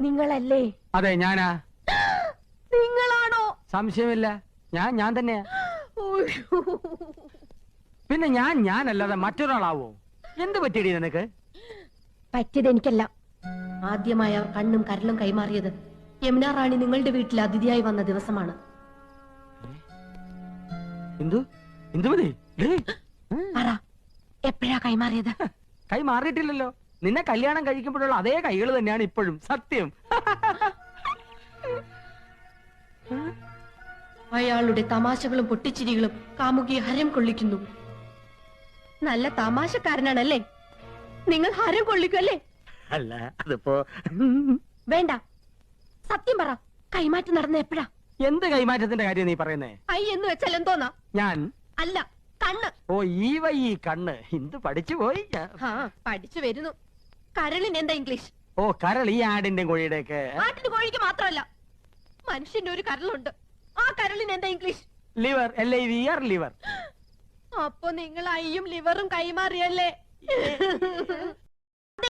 നിങ്ങളല്ലേ? അതെ, ഞാനാ. നിങ്ങളാണോ? സംശയമില്ല, ഞാൻ തന്നെയാ. പിന്നെ ഞാനല്ലാതെ മറ്റൊരാളാവോ? എന്ത് പറ്റിയടി നിനക്ക്? പറ്റിയത് എനിക്കല്ല. ആദ്യമായി അവർ കണ്ണും കരളും കൈമാറിയത് യമുന റാണി നിങ്ങളുടെ വീട്ടിൽ അതിഥിയായി വന്ന ദിവസമാണ്. എപ്പോഴാ കൈമാറിയത്? കൈ മാറിയിട്ടില്ലല്ലോ. നിന്നെ കല്യാണം കഴിക്കുമ്പോഴുള്ള അതേ കൈകൾ തന്നെയാണ് ഇപ്പോഴും. സത്യം. അയാളുടെ തമാശകളും പൊട്ടിച്ചിരികളും കാമുകിയെ ഹരം കൊള്ളിക്കുന്നു. നല്ല തമാശക്കാരനാണല്ലേ? നിങ്ങൾ ഹരം കൊള്ളിക്കുമല്ലേ? അല്ല, അതിപ്പോ വേണ്ട, സത്യം പറ. കൈമാറ്റം നടന്ന എപ്പോഴാ? എന്ത് കൈമാറ്റത്തിന്റെ കാര്യം നീ പറയുന്നേ? ഐ എന്ന് വെച്ചാൽ എന്തോന്നാ? ഞാൻ അല്ല, കണ്ണ്. ഓ, ഈ കണ്ണ്. എന്ത് പഠിച്ചു പോയി? പഠിച്ചു വരുന്നു. കരളിന് എന്താ ഇംഗ്ലീഷ്? ഓ, കരൾ. ഈ ആടിന്റെ കോഴിയുടെ ഒക്കെ. ആട്ടിന് കോഴിക്ക് മാത്രമല്ല, മനുഷ്യന്റെ ഒരു കരളുണ്ട്. ആ കരളിന് എന്താ ഇംഗ്ലീഷ്? ലിവർ. LIVR, liver. അപ്പൊ നിങ്ങൾ ഐയും ലിവറും കൈമാറിയല്ലേ?